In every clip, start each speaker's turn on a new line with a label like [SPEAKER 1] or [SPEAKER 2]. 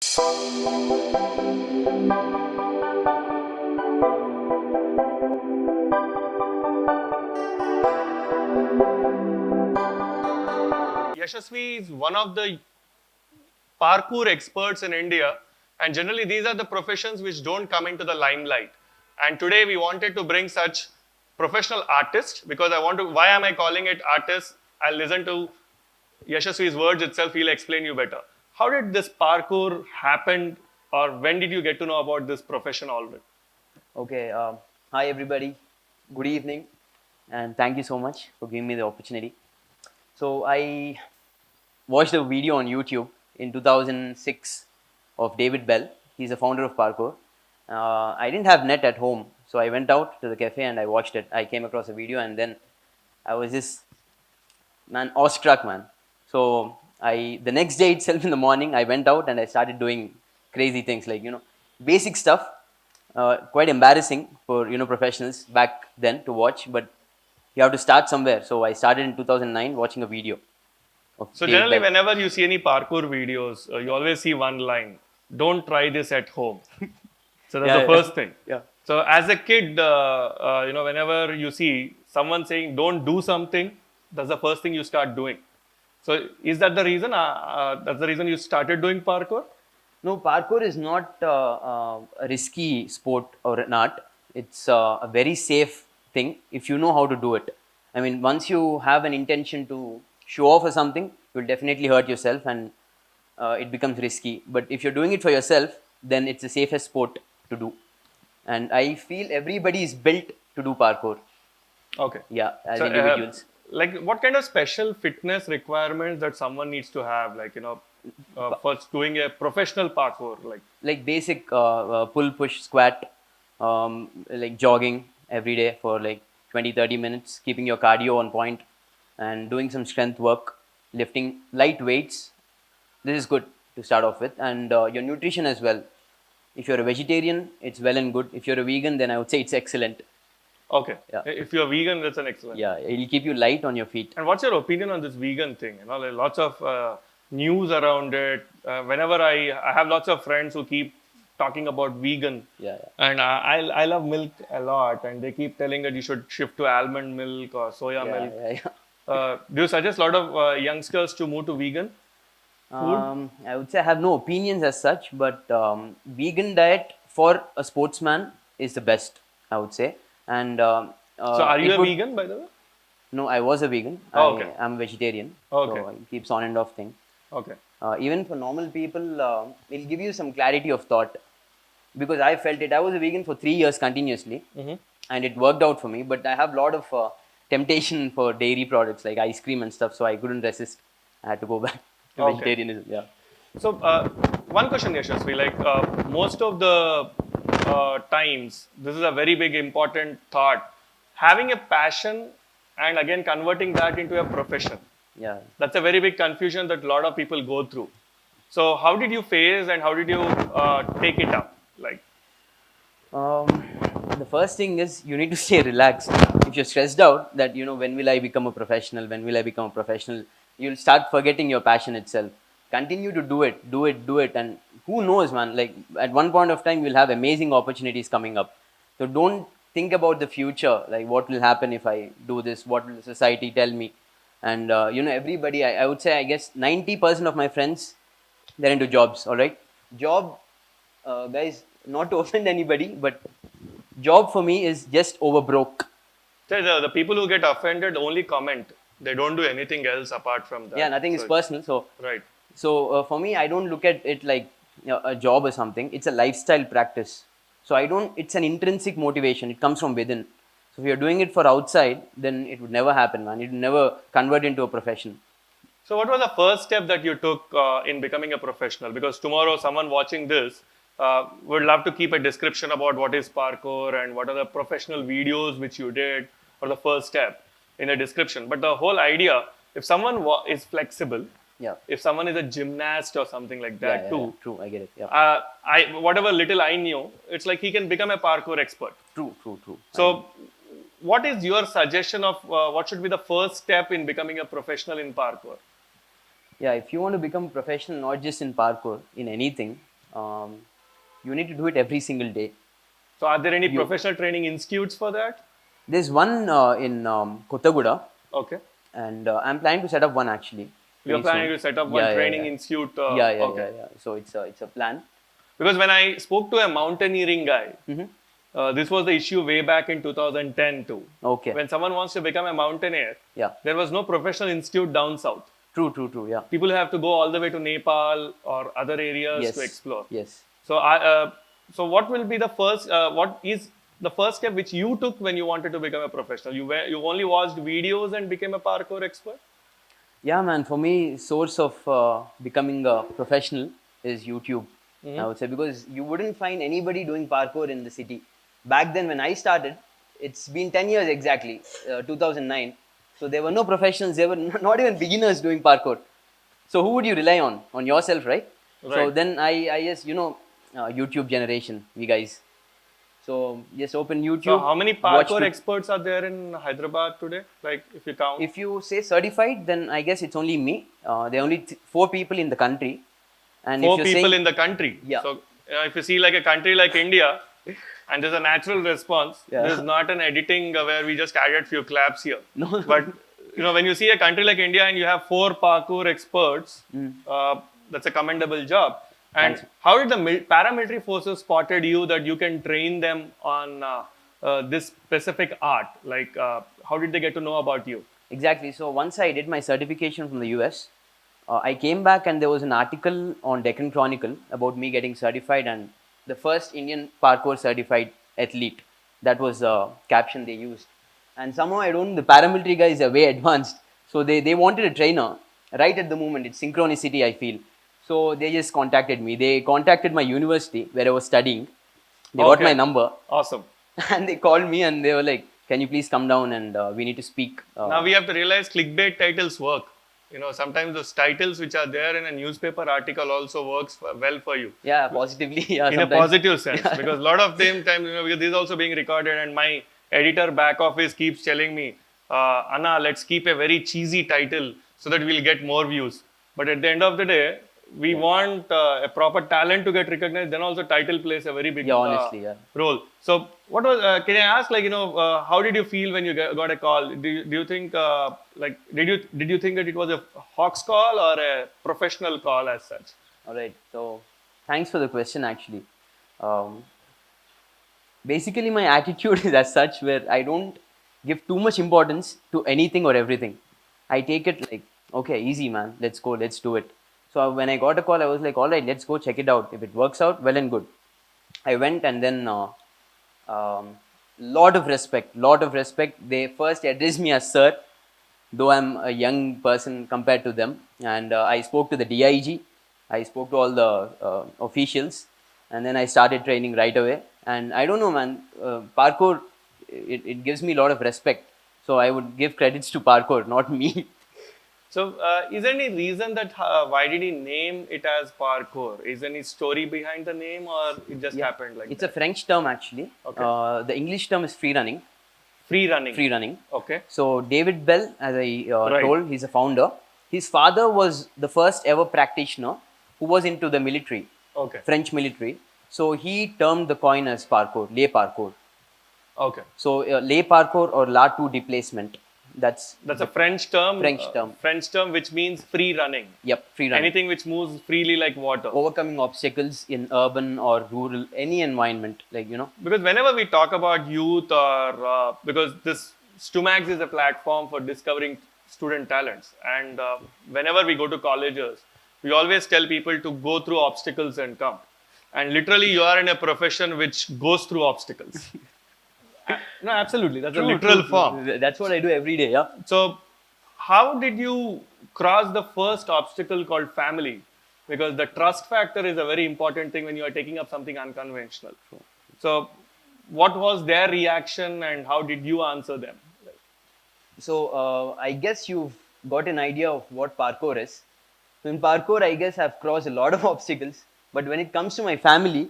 [SPEAKER 1] Yasaswy is one of the parkour experts in India, and generally these are the professions which don't come into the limelight. And today we wanted to bring such professional artists because why am I calling it artists? I'll listen to Yasaswy's words itself, he'll explain you better. How did this parkour happen, or when did you get to know about this profession already?
[SPEAKER 2] Okay, hi everybody, good evening, and thank you so much for giving me the opportunity. So I watched a video on YouTube in 2006 of David Bell. He's the founder of parkour. I didn't have net at home, so I went out to the cafe and I watched it. I came across a video and then I was just, awestruck, man. So the next day itself in the morning, I went out and I started doing crazy things like, basic stuff. Quite embarrassing for, professionals back then to watch, but you have to start somewhere. So I started in 2009 watching a video.
[SPEAKER 1] So generally, whenever you see any parkour videos, you always see one line: "Don't try this at home." So that's the first thing.
[SPEAKER 2] Yeah.
[SPEAKER 1] So as a kid, whenever you see someone saying "Don't do something," that's the first thing you start doing. So is that the reason? That's the reason you started doing parkour?
[SPEAKER 2] No, parkour is not a risky sport or an art. It's a very safe thing if you know how to do it. I mean, once you have an intention to show off or something, you'll definitely hurt yourself and it becomes risky. But if you're doing it for yourself, then it's the safest sport to do. And I feel everybody is built to do parkour.
[SPEAKER 1] Okay.
[SPEAKER 2] Yeah, as individuals.
[SPEAKER 1] Like what kind of special fitness requirements that someone needs to have, for doing a professional parkour,
[SPEAKER 2] like basic pull, push, squat, like jogging every day for like 20-30 minutes, keeping your cardio on point and doing some strength work, lifting light weights. This is good to start off with, and your nutrition as well. If you're a vegetarian, it's well and good. If you're a vegan, then I would say it's excellent.
[SPEAKER 1] Okay.
[SPEAKER 2] Yeah.
[SPEAKER 1] If you're vegan, that's an excellent.
[SPEAKER 2] Yeah, it'll keep you light on your feet.
[SPEAKER 1] And what's your opinion on this vegan thing? Like lots of news around it. Whenever I have lots of friends who keep talking about vegan.
[SPEAKER 2] Yeah.
[SPEAKER 1] And I love milk a lot, and they keep telling that you should shift to almond milk or soya milk.
[SPEAKER 2] Yeah.
[SPEAKER 1] Do you suggest a lot of youngsters to move to vegan food?
[SPEAKER 2] I would say I have no opinions as such, but vegan diet for a sportsman is the best, I would say. And
[SPEAKER 1] so are you a vegan, by the way?
[SPEAKER 2] No, I was a vegan.
[SPEAKER 1] Oh, okay.
[SPEAKER 2] I'm a vegetarian.
[SPEAKER 1] Okay.
[SPEAKER 2] So it keeps on and off thing.
[SPEAKER 1] Okay.
[SPEAKER 2] Even for normal people, it'll give you some clarity of thought. Because I felt it. I was a vegan for 3 years continuously.
[SPEAKER 1] Mm-hmm.
[SPEAKER 2] And it worked out for me. But I have a lot of temptation for dairy products like ice cream and stuff. So I couldn't resist. I had to go back to vegetarianism. Yeah.
[SPEAKER 1] So one question, Yasaswy, most of the times, this is a very big important thought. Having a passion and again converting that into a profession.
[SPEAKER 2] Yeah.
[SPEAKER 1] That's a very big confusion that a lot of people go through. So how did you face and how did you take it up?
[SPEAKER 2] The first thing is you need to stay relaxed. If you're stressed out that, when will I become a professional? When will I become a professional? You'll start forgetting your passion itself. Continue to do it. And who knows, man, like at one point of time, you'll have amazing opportunities coming up. So don't think about the future. Like what will happen if I do this? What will society tell me? And, everybody, I would say, I guess 90% of my friends, they're into jobs. All right. Job, guys, not to offend anybody, but job for me is just over broke.
[SPEAKER 1] The people who get offended only comment. They don't do anything else apart from that.
[SPEAKER 2] Yeah, nothing is personal. So,
[SPEAKER 1] right.
[SPEAKER 2] So for me, I don't look at it like a job or something. It's a lifestyle practice. So it's an intrinsic motivation. It comes from within. So if you're doing it for outside, then it would never happen, man. It would never convert into a profession.
[SPEAKER 1] So what was the first step that you took in becoming a professional? Because tomorrow someone watching this would love to keep a description about what is parkour and what are the professional videos which you did or the first step in a description. But the whole idea, if someone is flexible, if someone is a gymnast or something like that too.
[SPEAKER 2] Yeah. True, I get it. Yeah.
[SPEAKER 1] Whatever little I knew, it's like he can become a parkour expert.
[SPEAKER 2] True.
[SPEAKER 1] So what is your suggestion of what should be the first step in becoming a professional in parkour?
[SPEAKER 2] Yeah, if you want to become a professional, not just in parkour, in anything, you need to do it every single day.
[SPEAKER 1] So are there any professional training institutes for that?
[SPEAKER 2] There's one in Kottaguda,
[SPEAKER 1] Okay.
[SPEAKER 2] and I'm planning to set up one actually.
[SPEAKER 1] You're
[SPEAKER 2] pretty
[SPEAKER 1] planning
[SPEAKER 2] soon.
[SPEAKER 1] to set up one
[SPEAKER 2] Yeah,
[SPEAKER 1] training
[SPEAKER 2] yeah.
[SPEAKER 1] institute.
[SPEAKER 2] Yeah. So it's a plan.
[SPEAKER 1] Because when I spoke to a mountaineering guy, this was the issue way back in 2010 too.
[SPEAKER 2] Okay.
[SPEAKER 1] When someone wants to become a mountaineer,
[SPEAKER 2] Yeah.
[SPEAKER 1] there was no professional institute down south.
[SPEAKER 2] True. Yeah.
[SPEAKER 1] People have to go all the way to Nepal or other areas
[SPEAKER 2] Yes.
[SPEAKER 1] to explore.
[SPEAKER 2] Yes.
[SPEAKER 1] So, so what will be the first? What is the first step which you took when you wanted to become a professional? You only watched videos and became a parkour expert.
[SPEAKER 2] Yeah, man. For me, source of becoming a professional is YouTube. I would say, because you wouldn't find anybody doing parkour in the city. Back then, when I started, it's been 10 years exactly, 2009. So there were no professionals. There were not even beginners doing parkour. So who would you rely on? On yourself, right? So
[SPEAKER 1] Right.
[SPEAKER 2] then I just, YouTube generation, we guys. So just open YouTube.
[SPEAKER 1] So, how many
[SPEAKER 2] watch
[SPEAKER 1] parkour
[SPEAKER 2] tut-
[SPEAKER 1] experts are there in Hyderabad today? Like, if you count.
[SPEAKER 2] If you say certified, then I guess it's only me. There are only 4 people in the country. And
[SPEAKER 1] Four
[SPEAKER 2] if you're
[SPEAKER 1] people
[SPEAKER 2] saying,
[SPEAKER 1] in the country.
[SPEAKER 2] Yeah.
[SPEAKER 1] So if you see like a country like India, and there's a natural response,
[SPEAKER 2] Yeah.
[SPEAKER 1] there's not an editing where we just added few claps here.
[SPEAKER 2] No.
[SPEAKER 1] But when you see a country like India and you have 4 parkour experts, that's a commendable job. And
[SPEAKER 2] Thanks.
[SPEAKER 1] how did the paramilitary forces spotted you that you can train them on this specific art? Like, how did they get to know about you?
[SPEAKER 2] Exactly. So once I did my certification from the US, I came back and there was an article on Deccan Chronicle about me getting certified and the first Indian parkour certified athlete. That was the caption they used. And somehow I don't know, the paramilitary guys are way advanced. So they wanted a trainer right at the moment. It's synchronicity, I feel. So they just contacted me. They contacted my university where I was studying. They got
[SPEAKER 1] Okay.
[SPEAKER 2] my number
[SPEAKER 1] Awesome.
[SPEAKER 2] and they called me and they were like, can you please come down and we need to speak.
[SPEAKER 1] Now we have to realize clickbait titles work. Sometimes those titles which are there in a newspaper article also works well for you.
[SPEAKER 2] Yeah, positively. Yeah,
[SPEAKER 1] In a
[SPEAKER 2] sometimes.
[SPEAKER 1] positive sense, because a lot of times, because this is also being recorded, and my editor back office keeps telling me, Anna, let's keep a very cheesy title so that we'll get more views. But at the end of the day, we want a proper talent to get recognized. Then also title plays a very big role. So what was? Can I ask, how did you feel when you got a call? Do you think did you think that it was a Hawks call or a professional call as such?
[SPEAKER 2] All right. So thanks for the question. Actually, basically my attitude is as such where I don't give too much importance to anything or everything. I take it like, okay, easy man, let's go, let's do it. So when I got a call, I was like, all right, let's go check it out. If it works out, well and good. I went and then lot of respect. They first addressed me as sir, though I'm a young person compared to them. And I spoke to the DIG. I spoke to all the officials. And then I started training right away. And I don't know, man, parkour, it gives me a lot of respect. So I would give credits to parkour, not me.
[SPEAKER 1] So, is there any reason that why did he name it as parkour? Is there any story behind the name, or it just happened like
[SPEAKER 2] It's
[SPEAKER 1] that?
[SPEAKER 2] a French term actually.
[SPEAKER 1] Okay.
[SPEAKER 2] The English term is free running.
[SPEAKER 1] Free running.
[SPEAKER 2] Free running.
[SPEAKER 1] Okay.
[SPEAKER 2] So David Bell, as I
[SPEAKER 1] Right.
[SPEAKER 2] told, he's a founder. His father was the first ever practitioner who was into the military,
[SPEAKER 1] Okay.
[SPEAKER 2] French military. So he termed the coin as parkour, lay parkour.
[SPEAKER 1] Okay.
[SPEAKER 2] So lay parkour or la two displacement. That's
[SPEAKER 1] a French term.
[SPEAKER 2] French term.
[SPEAKER 1] Which means free running.
[SPEAKER 2] Yep, free running.
[SPEAKER 1] Anything which moves freely like water.
[SPEAKER 2] Overcoming obstacles in urban or rural, any environment,
[SPEAKER 1] Because whenever we talk about youth or because this stuMagz is a platform for discovering student talents, and whenever we go to colleges, we always tell people to go through obstacles and come. And literally, you are in a profession which goes through obstacles. No, absolutely. That's a literal form.
[SPEAKER 2] That's what I do every day, yeah.
[SPEAKER 1] So, how did you cross the first obstacle called family? Because the trust factor is a very important thing when you are taking up something unconventional. So, what was their reaction and how did you answer them?
[SPEAKER 2] So, I guess you've got an idea of what parkour is. So, in parkour, I guess I've crossed a lot of obstacles. But when it comes to my family,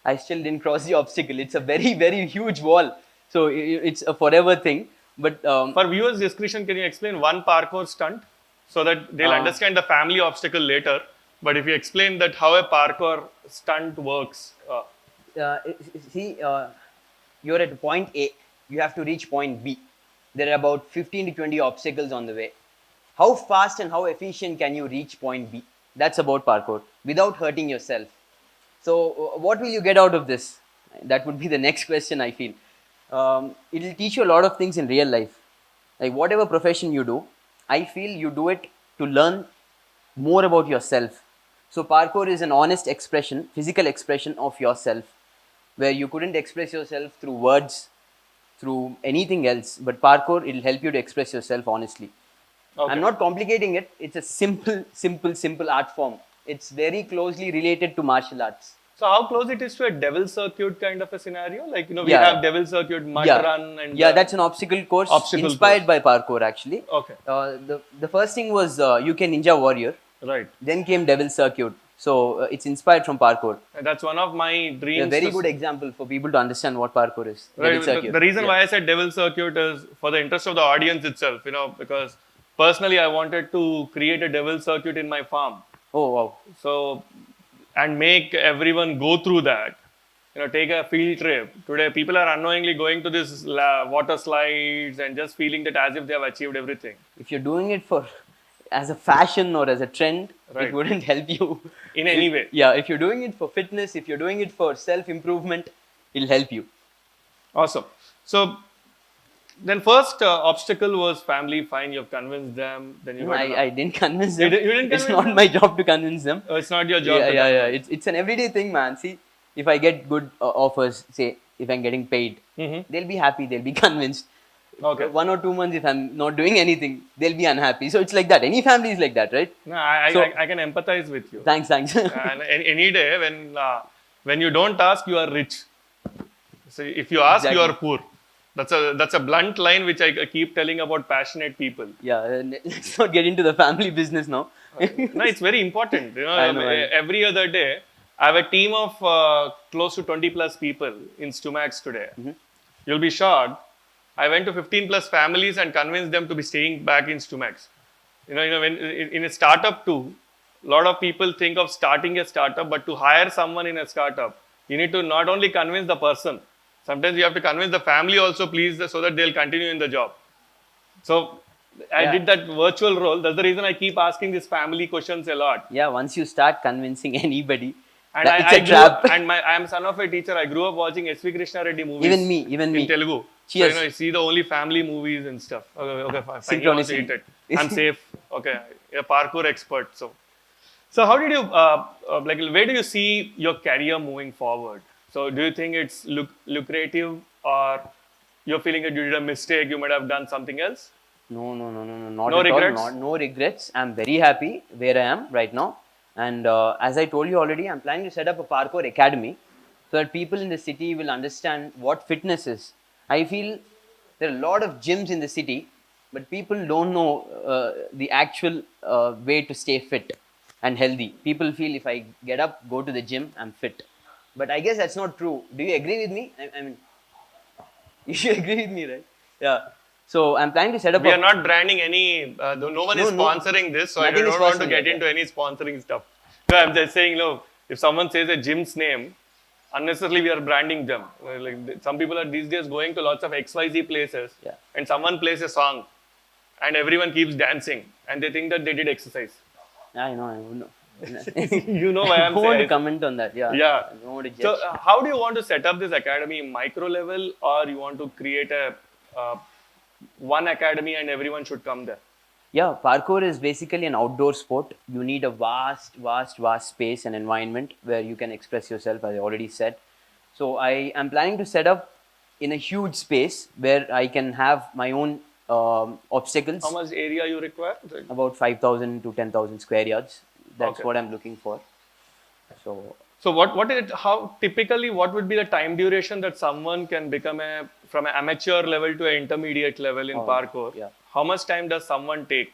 [SPEAKER 2] I still didn't cross the obstacle. It's a very, very huge wall. So it's a forever thing. But
[SPEAKER 1] for viewers' discretion, can you explain one parkour stunt so that they'll understand the family obstacle later? But if you explain that how a parkour stunt works,
[SPEAKER 2] See, you're at point A, you have to reach point B. There are about 15 to 20 obstacles on the way. How fast and how efficient can you reach point B? That's about parkour without hurting yourself. So, what will you get out of this? That would be the next question, I feel. It'll teach you a lot of things in real life. Like, whatever profession you do, I feel you do it to learn more about yourself. So, parkour is an honest expression, physical expression of yourself, where you couldn't express yourself through words, through anything else. But parkour, it'll help you to express yourself honestly.
[SPEAKER 1] okay.
[SPEAKER 2] I'm not complicating it. It's a simple art form. It's very closely related to martial arts.
[SPEAKER 1] So how close it is to a devil circuit kind of a scenario? Like, we
[SPEAKER 2] Yeah.
[SPEAKER 1] have devil circuit, mud
[SPEAKER 2] Yeah,
[SPEAKER 1] run, and
[SPEAKER 2] that's an obstacle course
[SPEAKER 1] Obstacle
[SPEAKER 2] inspired by parkour actually.
[SPEAKER 1] Okay.
[SPEAKER 2] The first thing was UK Ninja Warrior.
[SPEAKER 1] Right.
[SPEAKER 2] Then came Devil Circuit. So it's inspired from parkour.
[SPEAKER 1] And that's one of my dreams.
[SPEAKER 2] A very good example for people to understand what parkour is.
[SPEAKER 1] Right.
[SPEAKER 2] Devil Circuit.
[SPEAKER 1] The reason why I said devil circuit is for the interest of the audience itself, because personally I wanted to create a devil circuit in my farm.
[SPEAKER 2] Oh wow.
[SPEAKER 1] So, and make everyone go through that. Take a field trip. Today, people are unknowingly going to this water slides and just feeling that as if they have achieved everything.
[SPEAKER 2] If you're doing it for as a fashion or as a trend,
[SPEAKER 1] Right.
[SPEAKER 2] it wouldn't help you
[SPEAKER 1] In any way.
[SPEAKER 2] Yeah, if you're doing it for fitness, if you're doing it for self-improvement, it'll help you.
[SPEAKER 1] Awesome. So, then first obstacle was family. Fine, you've convinced them. Then you
[SPEAKER 2] No,
[SPEAKER 1] got
[SPEAKER 2] I didn't convince them.
[SPEAKER 1] You didn't
[SPEAKER 2] It's
[SPEAKER 1] convince
[SPEAKER 2] not my job to convince them.
[SPEAKER 1] it's not your job.
[SPEAKER 2] Yeah,
[SPEAKER 1] to
[SPEAKER 2] yeah, yeah. It's an everyday thing, man. See, if I get good offers, say if I'm getting paid, they'll be happy. They'll be convinced.
[SPEAKER 1] Okay.
[SPEAKER 2] 1 or 2 months, if I'm not doing anything, they'll be unhappy. So it's like that. Any family is like that, right?
[SPEAKER 1] No,
[SPEAKER 2] So-
[SPEAKER 1] I can empathize with you.
[SPEAKER 2] Thanks.
[SPEAKER 1] And any day when you don't ask, you are rich. So if you ask, you are poor. That's a blunt line which I keep telling about passionate people.
[SPEAKER 2] Yeah, let's not get into the family business now.
[SPEAKER 1] No, it's very important.
[SPEAKER 2] I know.
[SPEAKER 1] Every other day, I have a team of close to 20 plus people in stuMagz today. You'll be shocked. I went to 15 plus families and convinced them to be staying back in stuMagz. When in a startup too, a lot of people think of starting a startup, but to hire someone in a startup, you need to not only convince the person, sometimes you have to convince the family also, please, so that they'll continue in the job. So I did that virtual role. That's the reason I keep asking these family questions a lot.
[SPEAKER 2] Yeah, once you start convincing anybody,
[SPEAKER 1] And
[SPEAKER 2] it's a trap.
[SPEAKER 1] I am son of a teacher. I grew up watching S.V. Krishna Reddy movies.
[SPEAKER 2] Even me.
[SPEAKER 1] In Telugu.
[SPEAKER 2] Cheers.
[SPEAKER 1] So, I see the only family movies and stuff. Okay, fine. He wants to
[SPEAKER 2] Synchronicity.
[SPEAKER 1] eat it. I'm safe. Okay, a parkour expert. So how did you, where do you see your career moving forward? So do you think it's lucrative, or you're feeling that you did a mistake, you might have done something else?
[SPEAKER 2] No, not
[SPEAKER 1] No
[SPEAKER 2] at
[SPEAKER 1] regrets?
[SPEAKER 2] all. No regrets. I'm very happy where I am right now. And as I told you already, I'm planning to set up a parkour academy so that people in the city will understand what fitness is. I feel there are a lot of gyms in the city, but people don't know the actual way to stay fit and healthy. People feel if I get up, go to the gym, I'm fit. But I guess that's not true. Do you agree with me? I mean, you should agree with me, right? Yeah. So I'm planning to set up.
[SPEAKER 1] We are not branding any. No one is sponsoring this, so I
[SPEAKER 2] Nothing is
[SPEAKER 1] don't want to
[SPEAKER 2] sponsoring
[SPEAKER 1] get
[SPEAKER 2] it,
[SPEAKER 1] into any sponsoring stuff. No, I'm just saying, if someone says a gym's name, unnecessarily we are branding them. Some people are these days going to lots of XYZ places,
[SPEAKER 2] Yeah.
[SPEAKER 1] and someone plays a song, and everyone keeps dancing, and they think that they did exercise.
[SPEAKER 2] I know.
[SPEAKER 1] You know why
[SPEAKER 2] I
[SPEAKER 1] I'm
[SPEAKER 2] don't want to
[SPEAKER 1] saying.
[SPEAKER 2] comment on that. Yeah.
[SPEAKER 1] Yeah.
[SPEAKER 2] I don't want to judge.
[SPEAKER 1] So, how do you want to set up this academy, micro level, or you want to create a one academy and everyone should come there?
[SPEAKER 2] Yeah, parkour is basically an outdoor sport. You need a vast space and environment where you can express yourself, as I already said. So I am planning to set up in a huge space where I can have my own obstacles.
[SPEAKER 1] How much area you require?
[SPEAKER 2] About 5,000 to 10,000 square yards. That's
[SPEAKER 1] Okay.
[SPEAKER 2] what I'm looking for.
[SPEAKER 1] So what is it? How typically what would be the time duration that someone can become from an amateur level to an intermediate level in parkour?
[SPEAKER 2] yeah.
[SPEAKER 1] How much time does someone take?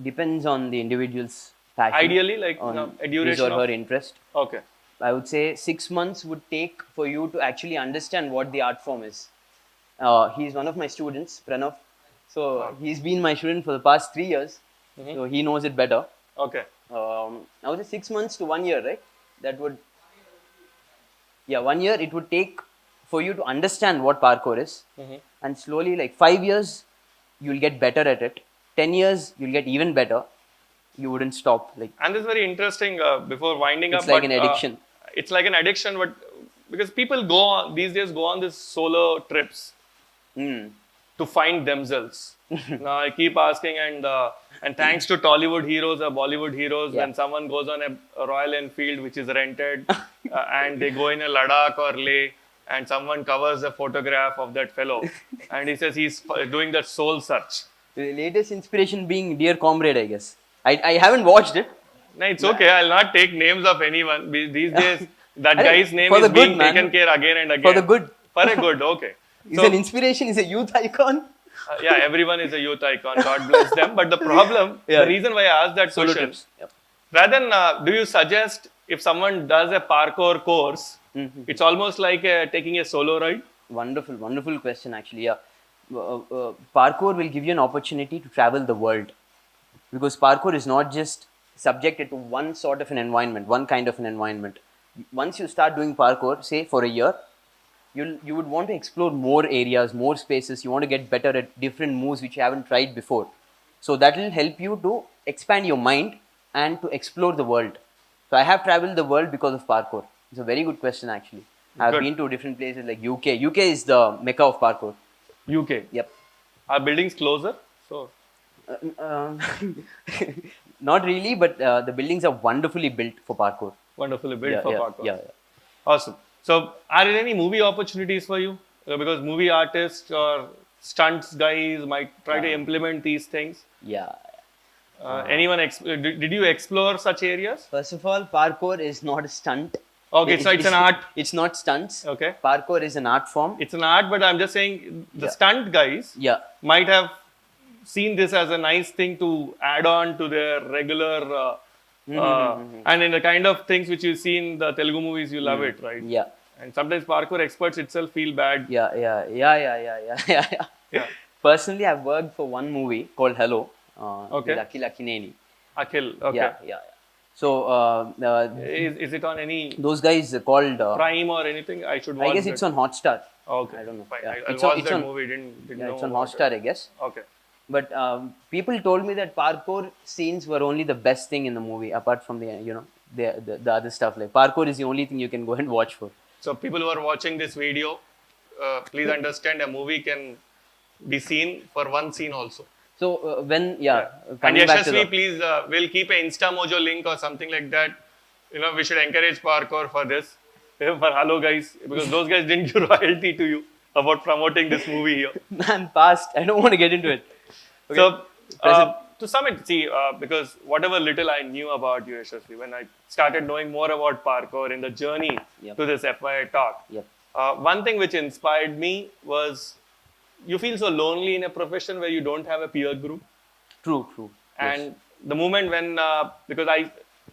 [SPEAKER 2] Depends on the individual's passion.
[SPEAKER 1] Ideally,
[SPEAKER 2] on
[SPEAKER 1] a
[SPEAKER 2] his
[SPEAKER 1] duration
[SPEAKER 2] or her
[SPEAKER 1] of
[SPEAKER 2] interest.
[SPEAKER 1] okay.
[SPEAKER 2] I would say 6 months would take for you to actually understand what the art form is. He's one of my students, Pranav. So he's been my student for the past 3 years. So he knows it better.
[SPEAKER 1] Okay.
[SPEAKER 2] I would say 6 months to 1 year, right? That would, yeah, 1 year it would take for you to understand what parkour is, and slowly, like 5 years, you'll get better at it. 10 years, you'll get even better. You wouldn't stop. Like
[SPEAKER 1] And this is very interesting before winding
[SPEAKER 2] it's
[SPEAKER 1] up,
[SPEAKER 2] like
[SPEAKER 1] but
[SPEAKER 2] an addiction.
[SPEAKER 1] it's like an addiction, but because people go on, these days go on these solo trips
[SPEAKER 2] Mm.
[SPEAKER 1] to find themselves. Now I keep asking, and thanks to Tollywood heroes or Bollywood heroes,
[SPEAKER 2] Yeah.
[SPEAKER 1] when someone goes on a Royal Enfield which is rented, and they go in a Ladakh or Leh, and someone covers a photograph of that fellow, and he says he's doing that soul search.
[SPEAKER 2] The latest inspiration being Dear Comrade, I guess. I haven't watched it.
[SPEAKER 1] No, it's okay. I'll not take names of anyone. These days, that
[SPEAKER 2] I think
[SPEAKER 1] guy's name
[SPEAKER 2] for
[SPEAKER 1] is
[SPEAKER 2] the good,
[SPEAKER 1] being
[SPEAKER 2] man.
[SPEAKER 1] taken care again and again.
[SPEAKER 2] For the good.
[SPEAKER 1] For a good, okay.
[SPEAKER 2] He's
[SPEAKER 1] So,
[SPEAKER 2] an inspiration. He's a youth icon.
[SPEAKER 1] yeah, everyone is a youth icon. God bless them. But the problem,
[SPEAKER 2] Yeah.
[SPEAKER 1] the reason why I asked that
[SPEAKER 2] Solo
[SPEAKER 1] question,
[SPEAKER 2] trips. Yep.
[SPEAKER 1] rather than do you suggest if someone does a parkour course, it's almost like taking a solo ride?
[SPEAKER 2] Wonderful, wonderful question, actually. Yeah. Parkour will give you an opportunity to travel the world, because parkour is not just subjected to one sort of an environment, one kind of an environment. Once you start doing parkour, say for a year, you would want to explore more areas, more spaces. You want to get better at different moves which you haven't tried before. So that will help you to expand your mind and to explore the world. So I have traveled the world because of parkour. It's a very good question, actually. I've
[SPEAKER 1] Good.
[SPEAKER 2] been to different places like UK. UK is the mecca of parkour.
[SPEAKER 1] UK.
[SPEAKER 2] Yep.
[SPEAKER 1] Are buildings closer? So,
[SPEAKER 2] Um, not really, but the buildings are wonderfully built for parkour.
[SPEAKER 1] wonderfully built
[SPEAKER 2] Yeah,
[SPEAKER 1] for
[SPEAKER 2] yeah,
[SPEAKER 1] parkour.
[SPEAKER 2] yeah, yeah.
[SPEAKER 1] Awesome. So, are there any movie opportunities for you? Because movie artists or stunts guys might try to implement these things.
[SPEAKER 2] Yeah.
[SPEAKER 1] Did you explore such areas?
[SPEAKER 2] First of all, parkour is not a stunt.
[SPEAKER 1] Okay, so it's an art.
[SPEAKER 2] It's not stunts.
[SPEAKER 1] Okay.
[SPEAKER 2] Parkour is an art form.
[SPEAKER 1] It's an art, but I'm just saying the
[SPEAKER 2] Yeah.
[SPEAKER 1] stunt guys
[SPEAKER 2] Yeah.
[SPEAKER 1] might have seen this as a nice thing to add on to their regular, and in the kind of things which you see in the Telugu movies, you love it, right?
[SPEAKER 2] Yeah.
[SPEAKER 1] And sometimes parkour experts itself feel bad.
[SPEAKER 2] Yeah. Yeah. Yeah. Yeah. Yeah. Yeah. Yeah. Yeah.
[SPEAKER 1] Yeah.
[SPEAKER 2] Personally, I've worked for one movie called Hello.
[SPEAKER 1] Okay.
[SPEAKER 2] With Akhil Akineni.
[SPEAKER 1] Akhil, okay.
[SPEAKER 2] Yeah. Yeah. Yeah. So
[SPEAKER 1] Is it on any
[SPEAKER 2] those guys are called.
[SPEAKER 1] Prime or anything? I should watch
[SPEAKER 2] I guess it's on Hotstar.
[SPEAKER 1] Okay.
[SPEAKER 2] I don't know.
[SPEAKER 1] Fine.
[SPEAKER 2] Yeah.
[SPEAKER 1] I'll
[SPEAKER 2] It's
[SPEAKER 1] watch
[SPEAKER 2] on- it's
[SPEAKER 1] that
[SPEAKER 2] on-
[SPEAKER 1] movie. Didn't
[SPEAKER 2] Yeah,
[SPEAKER 1] know
[SPEAKER 2] it's on
[SPEAKER 1] about
[SPEAKER 2] Hotstar,
[SPEAKER 1] it.
[SPEAKER 2] I guess.
[SPEAKER 1] Okay.
[SPEAKER 2] But people told me that parkour scenes were only the best thing in the movie, apart from the other stuff. Like parkour is the only thing you can go and watch for.
[SPEAKER 1] So people who are watching this video, please understand a movie can be seen for one scene also.
[SPEAKER 2] So when
[SPEAKER 1] And
[SPEAKER 2] coming back to
[SPEAKER 1] Yasaswy,
[SPEAKER 2] the,
[SPEAKER 1] please, we'll keep a Instamojo link or something like that. We should encourage parkour for this. For hello guys, because those guys didn't give royalty to you about promoting this movie here.
[SPEAKER 2] man past, I don't want to get into it.
[SPEAKER 1] So,
[SPEAKER 2] Present.
[SPEAKER 1] to sum it, see, because whatever little I knew about you, Yashasvi, when I started knowing more about parkour in the journey
[SPEAKER 2] Yep.
[SPEAKER 1] to this FYI talk,
[SPEAKER 2] Yep.
[SPEAKER 1] one thing which inspired me was you feel so lonely in a profession where you don't have a peer group.
[SPEAKER 2] True. Yes.
[SPEAKER 1] And the moment when, because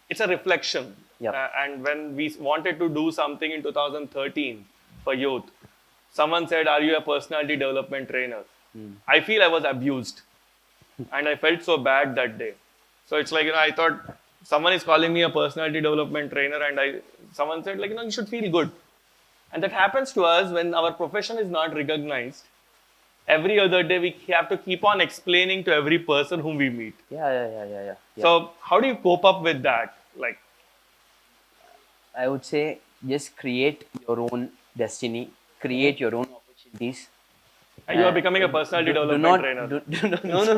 [SPEAKER 1] it's a reflection.
[SPEAKER 2] Yep.
[SPEAKER 1] And when we wanted to do something in 2013 for youth, someone said, "Are you a personality development trainer?" I feel I was abused. And I felt so bad that day. So it's like, I thought someone is calling me a personality development trainer, and someone said, like, you should feel good. And that happens to us when our profession is not recognized. Every other day, we have to keep on explaining to every person whom we meet.
[SPEAKER 2] Yeah.
[SPEAKER 1] So, how do you cope up with that? Like,
[SPEAKER 2] I would say just create your own destiny, create your own opportunities.
[SPEAKER 1] you are becoming a personality development trainer.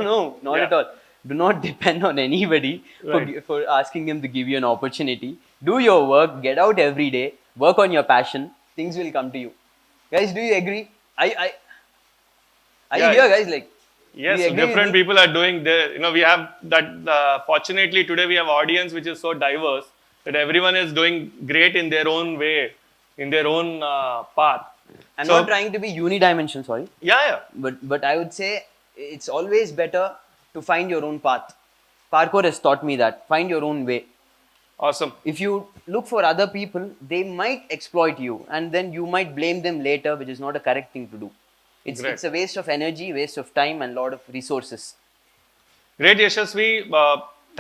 [SPEAKER 2] No, not
[SPEAKER 1] Yeah.
[SPEAKER 2] at all. Do not depend on anybody
[SPEAKER 1] Right.
[SPEAKER 2] for asking them to give you an opportunity. Do your work, get out every day, work on your passion. Things will come to you. Guys, do you agree? Are you
[SPEAKER 1] Yeah.
[SPEAKER 2] here, guys? Like,
[SPEAKER 1] Yes,
[SPEAKER 2] do you agree with
[SPEAKER 1] different
[SPEAKER 2] me?
[SPEAKER 1] people are doing their, we have that, fortunately today we have audience which is so diverse that everyone is doing great in their own way, in their own path.
[SPEAKER 2] I'm
[SPEAKER 1] So-
[SPEAKER 2] not trying to be unidimensional, sorry.
[SPEAKER 1] Yeah.
[SPEAKER 2] But I would say it's always better to find your own path. Parkour has taught me that. Find your own way.
[SPEAKER 1] Awesome.
[SPEAKER 2] If you look for other people, they might exploit you, and then you might blame them later, which is not a correct thing to do.
[SPEAKER 1] Great.
[SPEAKER 2] It's a waste of energy, waste of time, and a lot of resources.
[SPEAKER 1] Great, Yashasvi.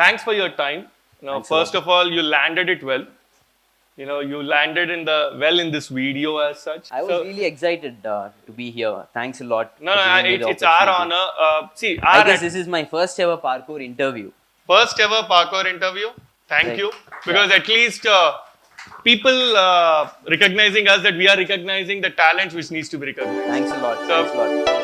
[SPEAKER 1] thanks for your time.
[SPEAKER 2] Thanks a
[SPEAKER 1] First
[SPEAKER 2] lot.
[SPEAKER 1] of all, you landed it well. You landed in this video as such.
[SPEAKER 2] I was really excited to be here. Thanks a lot
[SPEAKER 1] No,
[SPEAKER 2] for
[SPEAKER 1] no,
[SPEAKER 2] giving me the
[SPEAKER 1] it's our
[SPEAKER 2] opportunity.
[SPEAKER 1] honor. See,
[SPEAKER 2] I guess this is my first ever parkour interview.
[SPEAKER 1] first ever parkour interview. Thank
[SPEAKER 2] Right.
[SPEAKER 1] you, because at least people recognizing us, that we are recognizing the talent which needs to be recognized.
[SPEAKER 2] Thanks a lot.
[SPEAKER 1] So,
[SPEAKER 2] Thanks a lot.